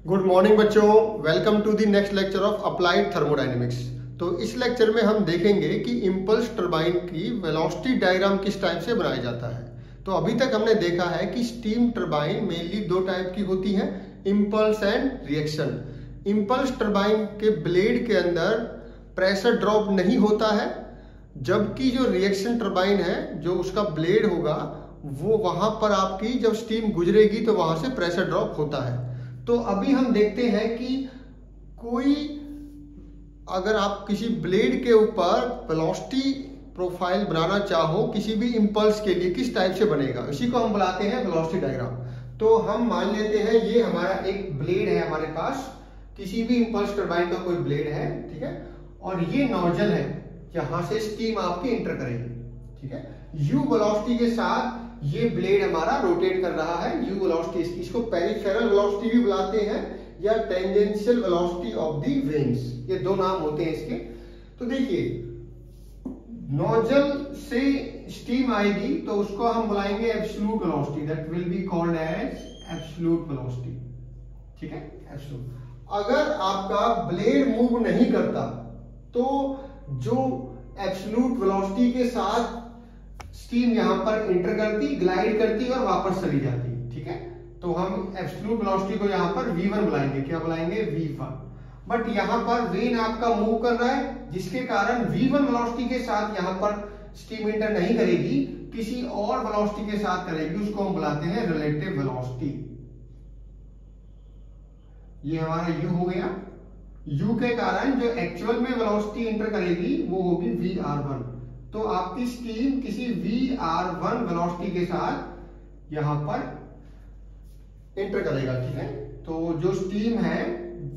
Good morning बच्चों, welcome to the next lecture of applied thermodynamics. तो इस lecture में हम देखेंगे कि इंपल्स टरबाइन की वेलोसिटी डायग्राम किस टाइप से बनाया जाता है। तो अभी तक हमने देखा है कि स्टीम टरबाइन मेनली दो टाइप की होती है, impulse and reaction. Impulse turbine के ब्लेड के अंदर प्रेशर ड्रॉप नहीं होता है, जबकि जो रिएक्शन टरबाइन है, जो उसका ब्लेड होगा, वो वहां पर आपकी जब स्टीम गुजरेगी तो वहां से प्रेशर ड्रॉप होता है। तो अभी हम देखते हैं कि कोई अगर आप किसी ब्लेड के ऊपर वेलोसिटी प्रोफाइल बनाना चाहो किसी भी इंपल्स के लिए, किस टाइप से बनेगा, इसी को हम बुलाते हैं वेलोसिटी डायग्राम। तो हम मान लेते हैं ये हमारा एक ब्लेड है, हमारे पास किसी भी इंपल्स टरबाइन का कोई ब्लेड है, ठीक है, और ये नोजल है जहां से स्टीम आपकी इंटर करेगी, ठीक है। यू वेलोसिटी के साथ ये ब्लेड हमारा रोटेट कर रहा है, यू वेलोसिटी, इसको पेरिफेरल वेलोसिटी भी बुलाते हैं या tangential velocity of the veins, ये दो नाम होते हैं इसके। तो देखिए, नोजल से स्टीम आएगी तो उसको हम बुलाएंगे absolute velocity, that will be called as absolute velocity, ठीक है, एब्सोल्यूट। अगर आपका ब्लेड मूव नहीं करता तो जो एब्सोल्यूट वेलोसिटी के साथ स्टीम यहां पर इंटर करती, ग्लाइड करती और वापस चली जाती, ठीक है। तो हम एब्सोल्यूट वेलोसिटी को यहां पर v1 बुलाएंगे, क्या बुलाएंगे, v1। बट यहां पर वेन आपका मूव कर रहा है, जिसके कारण v1 वेलोसिटी के साथ यहां पर स्टीम इंटर नहीं करेगी, किसी और वेलोसिटी के साथ करेगी, उसको हम बुलाते हैं रिलेटिव वेलोसिटी। ये हमारा u हो गया। u के कारण जो एक्चुअल में वेलोसिटी इंटर करेगी वो होगी vr1। तो आपकी स्टीम किसी vr1 वेलोसिटी के साथ यहां पर इंटर करेगा, ठीक है। तो जो स्टीम है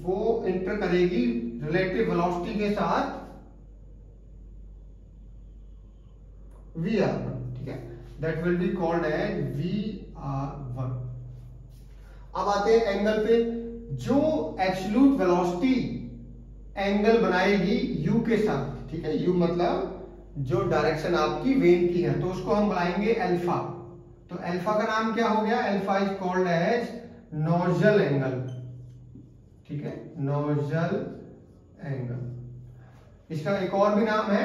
वो इंटर करेगी रिलेटिव वेलोसिटी के साथ vr1, ठीक है, that will be called as vr1। अब आते हैं एंगल पे। जो एब्सोल्यूट वेलोसिटी एंगल बनाएगी u के साथ, ठीक है, u मतलब जो डायरेक्शन आपकी वेन की है, तो उसको हम बुलाएंगे अल्फा। तो अल्फा का नाम क्या हो गया, alpha is called as nozzle angle, ठीक है, नोजल एंगल। इसका एक और भी नाम है,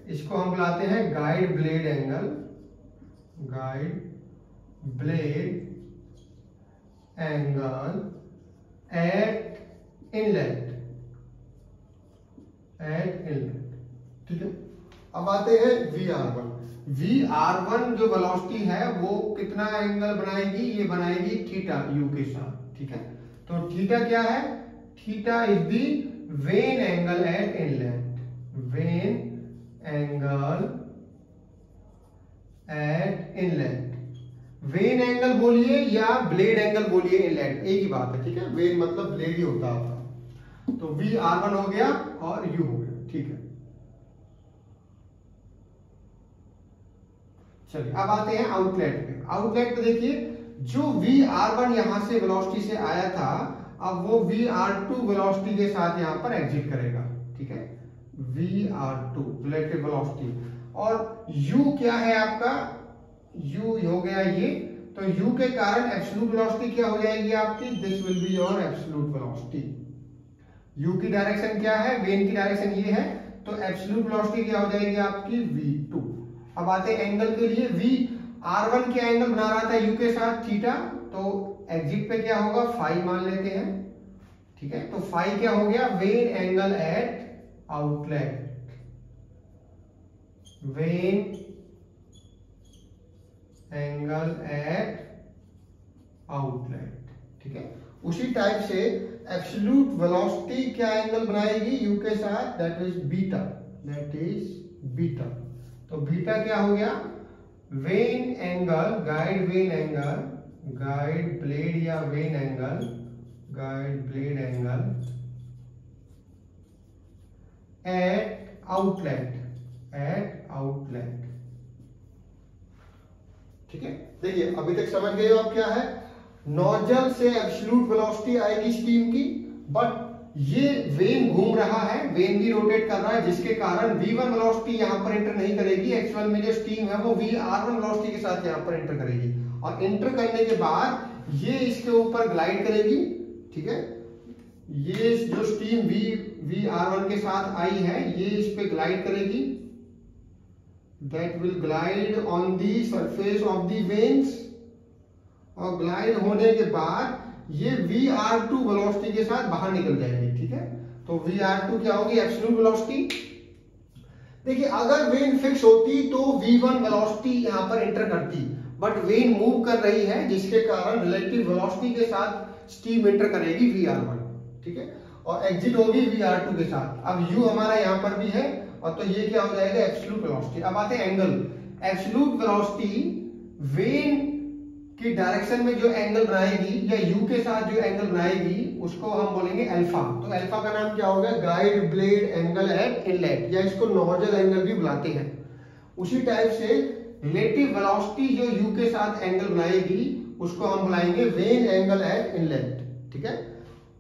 इसको हम बुलाते हैं guide blade angle, guide blade angle eight inlet, ठीक है। अब आते हैं Vr1। Vr1 जो वेलोसिटी है वो कितना एंगल बनाएगी, ये बनाएगी थीटा u के साथ, ठीक है। तो थीटा क्या है, theta is the when angle eight inlet, when angle eight inlet. When angle बोलिए या ब्लेड एंगल बोलिए, इनलेट एक ही बात है, ठीक है, वेन मतलब ब्लेड ही होता है आपका। तो Vr1 हो गया और u हो गया, ठीक है। चलिए अब आते हैं आउटलेट पे। आउटलेट पे देखिए, जो Vr1 यहां से वेलोसिटी से आया था, अब वो Vr2 वेलोसिटी के साथ यहां पर एग्जिट करेगा, ठीक है, Vr2 रिलेटिव वेलोसिटी। और u क्या है आपका, u हो गया ये, तो u के कारण एब्सोल्यूट वेलोसिटी क्या हो जाएगी आपकी, this will be your absolute velocity. u की डायरेक्शन क्या है, वेन की डायरेक्शन ये है, तो एब्सोल्यूट वेलोसिटी क्या हो जाएगी आपकी, v2। अब आते हैं एंगल के लिए। Vr1 क्या एंगल बना रहा था u के साथ, थीटा, तो एग्जिट पे क्या होगा, फाई मान लेते हैं, ठीक है। तो फाई क्या हो गया, vane angle at outlet, vane angle at outlet, ठीक है। उसी टाइप से एब्सोल्यूट वेलोसिटी क्या एंगल बनाएगी u के साथ, that is beta, that is beta. तो बीटा क्या हो गया, vane angle, guide vane angle, guide blade या vane angle, guide blade angle at outlet, at outlet, ठीक है। देखिए अभी तक समझ गए हो आप क्या है, नोजल से एब्सोल्यूट वेलोसिटी आएगी स्टीम की, बट ये वेन घूम रहा है, वेन भी रोटेट कर रहा है, जिसके कारण v1 वेलोसिटी यहां पर एंटर नहीं करेगी। एक्चुअल में जो स्टीम है वो Vr1 वेलोसिटी के साथ यहां पर एंटर करेगी, और एंटर करने के बाद ये इसके ऊपर ग्लाइड करेगी, ठीक है। ये जो स्टीम वी आर वन के साथ आई है ये इस पे ग्लाइड करेगी, that will glide on the surface of the veins, और ग्लाइड होने के बाद ये वी आर टू वेलोसिटी के साथ बाहर निकल जाएगी। ठीक है, तो वी आर टू क्या होगी, एब्सोल्यूट वेलोसिटी। देखिए अगर वेन फिक्स होती तो v1 वेलोसिटी यहां पर एंटर करती, बट वेन मूव कर रही है जिसके कारण रिलेटिव वेलोसिटी के साथ स्टीम एंटर करेगी Vr1। ठीक है, और एग्जिट होगी Vr2 के साथ। अब u हमारा यहां पर भी है, और तो ये क्या हो जाएगा, एब्सोल्यूट वेलोसिटी। अब आते हैं एंगल। एब्सोल्यूट वेलोसिटी वेन की डायरेक्शन में जो एंगल बनाएगी या u के साथ जो एंगल बनाएगी उसको हम बोलेंगे अल्फा। तो अल्फा का नाम क्या होगा, guide blade angle eight inlet, या इसको नोजल एंगल भी बुलाते हैं। उसी टाइप से रिलेटिव वेलोसिटी जो u के साथ एंगल बनाएगी उसको हम बुलाएंगे वेन एंगल एट इनलेट। ठीक है,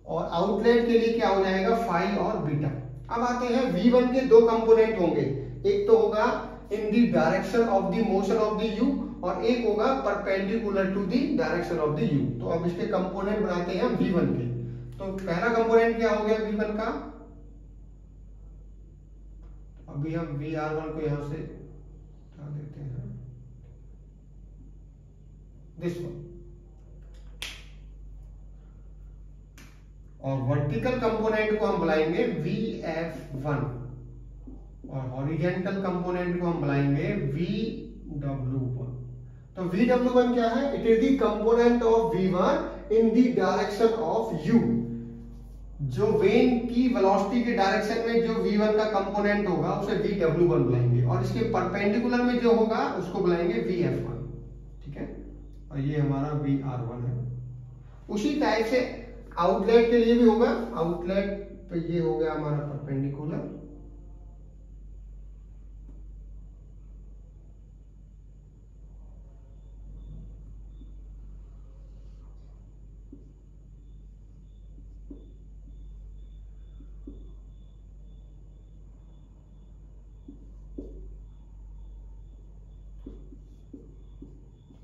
और आउटलेट के लिए क्या हो जाएगा, फाई और बीटा। अब आते हैं v1 के दो कंपोनेंट होंगे, एक तो होगा in the direction of the motion of the u, और एक होगा perpendicular to the direction of the u। तो अब इसके कंपोनेंट बनाते हैं हम v1 के। तो पहला कंपोनेंट क्या हो गया v1 का, अभी हम Vr1 को यहां से हटा देते हैं, दिस वन। और वर्टिकल कंपोनेंट को हम बुलाएंगे Vf1, और हॉरिजॉन्टल कंपोनेंट को हम बुलाएंगे Vw1। तो Vw1 क्या है, it is the component of V1 in the direction of u। जो वेन की वेलोसिटी के डायरेक्शन में जो V1 का कंपोनेंट होगा उसे Vw1 बुलाएंगे, और इसके परपेंडिकुलर में जो होगा उसको बुलाएंगे Vf1। ठीक है, और ये हमारा Vr1 है। उसी टाइप से आउटलेट के लिए भी होगा, आउटलेट पे ये हो गया हमारा परपेंडिकुलर,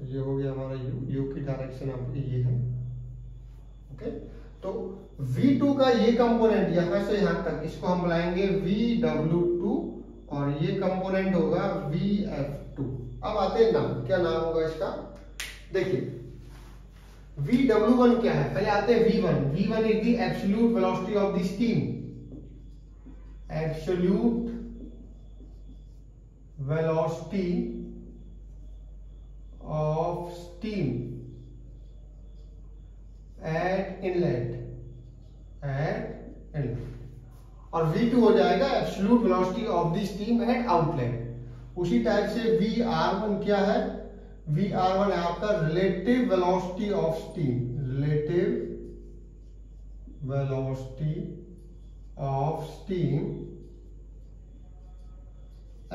ये हो गया हमारा u की डायरेक्शन अब ये है। ओके, तो V2 का ये कंपोनेंट यहां से यहां तक इसको हम बुलाएंगे Vw2, और ये कंपोनेंट होगा Vf2। अब आते हैं नाम, क्या नाम होगा इसका, देखिए Vw1 क्या है, पहले आते हैं V1। V1 is the absolute velocity of the steam, absolute velocity of steam eight inlet, और V2 हो जाएगा absolute velocity of the steam eight outlet. उसी टाइप से Vr1 क्या है, Vr1 है आपका relative velocity of steam, relative velocity of steam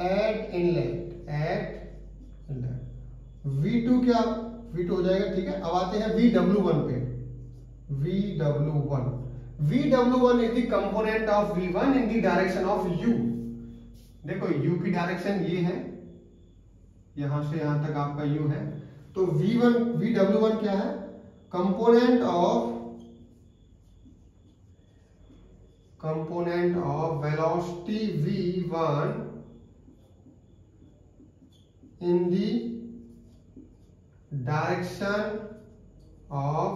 eight inlet, V2 क्या, V2 हो जाएगा। ठीक है, अब आते हैं Vw1 पे। Vw1 is the component of V1 in the direction of u। देखो u की डायरेक्शन ये है, यहां से यहां तक आपका u है, तो Vw1 क्या है, component of velocity V1 in the direction of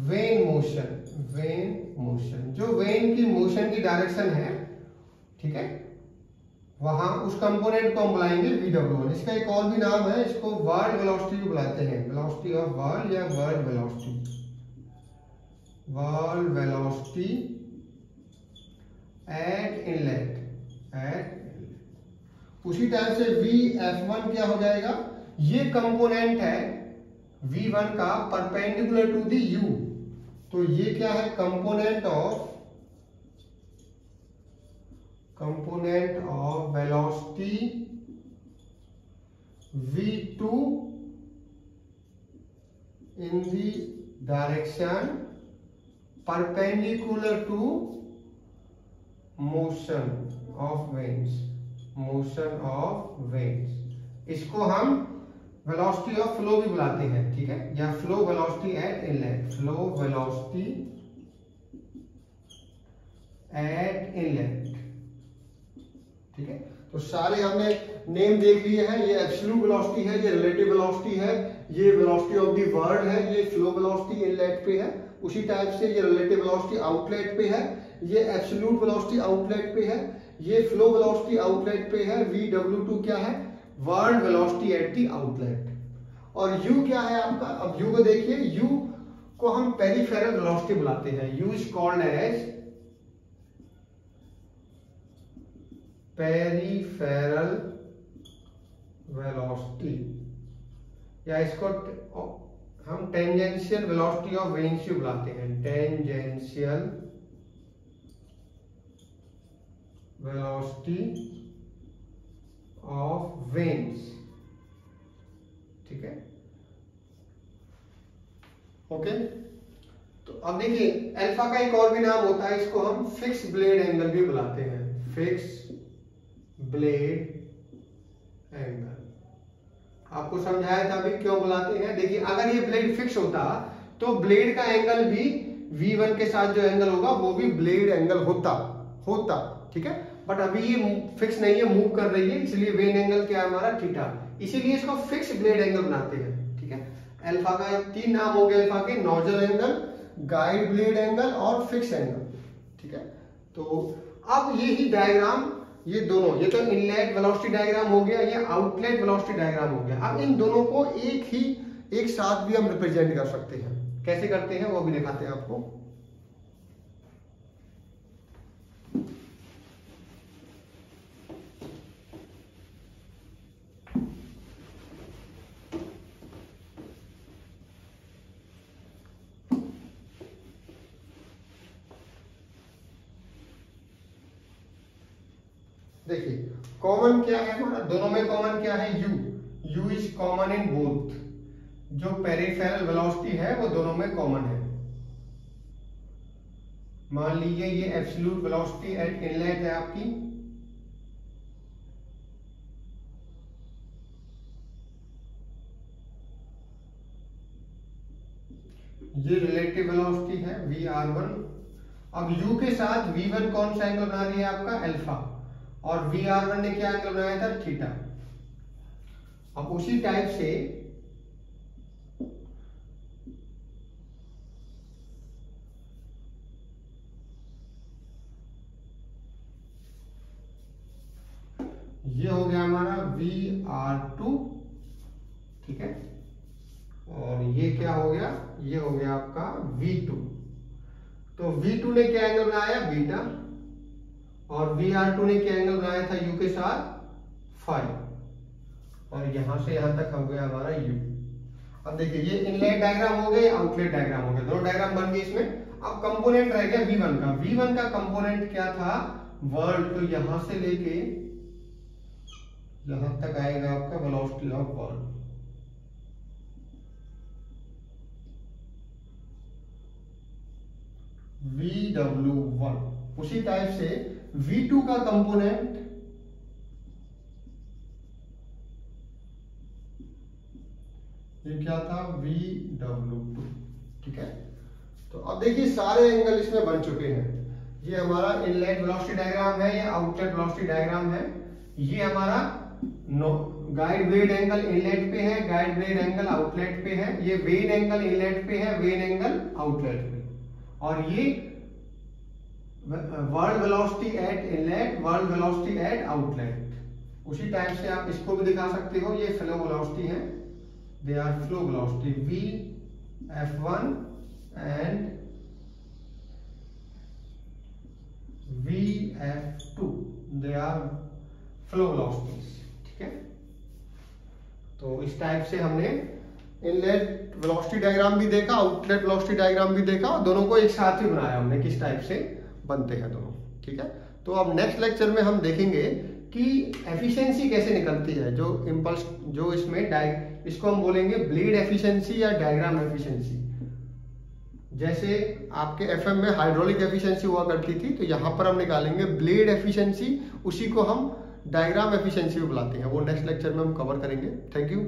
when motion, जो वेन की मोशन की डायरेक्शन है, ठीक है, वहां उस कंपोनेंट को हम बुलाएंगे Vw1। इसका एक और भी नाम है, इसको वर्ल्ड वेलोसिटी भी बुलाते हैं, वेलोसिटी ऑफ वर्ल्ड या वर्ल्ड वेलोसिटी एट इनलेट। उसी टाइप से Vf1 क्या हो जाएगा, ये कंपोनेंट है V1 का परपेंडिकुलर टू दी u। तो ये क्या है, component of velocity V2 in the direction perpendicular to motion of vanes. इसको हम वेलोसिटी ऑफ फ्लो भी बुलाते हैं, ठीक है, या flow velocity at inlet, flow velocity at inlet. ठीक है, तो सारे हमने नेम देख लिए हैं। ये एब्सोल्यूट वेलोसिटी है, ये रिलेटिव वेलोसिटी है, ये वेलोसिटी ऑफ द वर्ल्ड है, ये फ्लो वेलोसिटी इनलेट पे है। उसी टाइप से ये रिलेटिव वेलोसिटी आउटलेट पे है, ये एब्सोल्यूट वेलोसिटी आउटलेट पे है, ये फ्लो वेलोसिटी आउटलेट पे है। VW2 क्या है? World velocity at the outlet. और U क्या है आपका? अब U को देखिए, U को हम पेरिफेरल वेलोसिटी बुलाते हैं। U is called as peripheral velocity, या इसको हम टेंजेंशियल वेलोसिटी ऑफ वेन्स बुलाते हैं। Tangential velocity of vanes. ठीक है, ओके। तो अब देखिए, अल्फा का एक और भी नाम होता है, इसको हम फिक्स ब्लेड एंगल भी बुलाते हैं। फिक्स ब्लेड एंगल आपको समझाया था अभी क्यों बुलाते हैं। देखिए, अगर ये ब्लेड फिक्स होता तो ब्लेड का एंगल भी V1 के साथ जो एंगल होगा वो भी ब्लेड एंगल होता। ठीक है, बट अभी ये फिक्स नहीं है, मूव कर रही है, इसलिए वेन एंगल क्या है हमारा? थीटा। इसीलिए इसको फिक्स ब्लेड एंगल बनाते हैं। ठीक है, अल्फा का 3 नाम हो गए अल्फा के: nozzle angle, guide blade angle और फिक्स एंगल। ठीक है, तो अब यही डायग्राम, ये दोनों, ये तो इनलेट वेलोसिटी डायग्राम हो गया, ये आउटलेट वेलोसिटी डायग्राम हो गया। अब इन दोनों को एक साथ भी हम रिप्रेजेंट कर सकते हैं। कैसे करते हैं वो भी दिखाते हैं आपको। देखिए, कॉमन क्या है हमारा? दोनों में कॉमन क्या है? U is common in both. जो पेरिफेरल वेलोसिटी है वो दोनों में कॉमन है। मान लीजिए ये एब्सोल्यूट वेलोसिटी एट इनलेट है आपकी, ये रिलेटिव वेलोसिटी है VR1। अब U के साथ V1 कौन सा एंगल बना रही है आपका? अल्फा। और VR1 ने क्या एंगल बनाया था? थीटा। अब उसी टाइप से ये हो गया हमारा VR2। ठीक है, और ये क्या हो गया? ये हो गया आपका V2। तो V2 ने क्या एंगल बनाया? बीटा। और VR2 ने क्या एंगल बनाया था? U के साथ फाई। और यहां से यहां तक हो गया हमारा U। अब देखिए, ये इनलेट डायग्राम हो गया, आउटलेट डायग्राम हो गया, दोनों डायग्राम बन गए इसमें। अब कंपोनेंट रह गया V1 का। V1 का कंपोनेंट क्या था? वर्ल्ड। तो यहां से लेके यहां तक आएगा आपका वेलोसिटी ऑफ वर्ल्ड। VW1। उसी टाइप से V2 का कंपोनेंट ये क्या था? VW2। ठीक है, तो अब देखिए सारे एंगल इसमें बन चुके हैं। ये हमारा इनलेट वेलोसिटी डायग्राम है, ये आउटलेट वेलोसिटी डायग्राम है। ये हमारा गाइड ब्लेड एंगल इनलेट पे है, गाइड ब्लेड एंगल आउटलेट पे है। ये वेन एंगल इनलेट पे है, वेन एंगल आउटलेट पे। और ये world velocity at inlet, world velocity at outlet. उसी टाइप से आप इसको भी दिखा सकते हो, ये फ्लो वेलोसिटी है, they are flow velocity VF1 and VF2, they are flow velocities. ठीक है, तो इस टाइप से हमने इनलेट वेलोसिटी डायग्राम भी देखा, आउटलेट वेलोसिटी डायग्राम भी देखा, और दोनों को एक साथ ही बनाया हमने, किस टाइप से बनते हैं दोनों। ठीक है, तो अब नेक्स्ट लेक्चर में हम देखेंगे कि एफिशिएंसी कैसे निकलती है, जो इंपल्स, जो इसमें इसको हम बोलेंगे ब्लेड एफिशिएंसी या डायग्राम एफिशिएंसी। जैसे आपके एफएम में हाइड्रोलिक एफिशिएंसी हुआ करती थी, तो यहाँ पर हम निकालेंगे ब्लेड एफिशिएंसी, उसी को हम डायग्राम एफिशिएंसी भी बुलाते हैं। वो नेक्स्ट लेक्चर में हम कवर करेंगे। Thank you.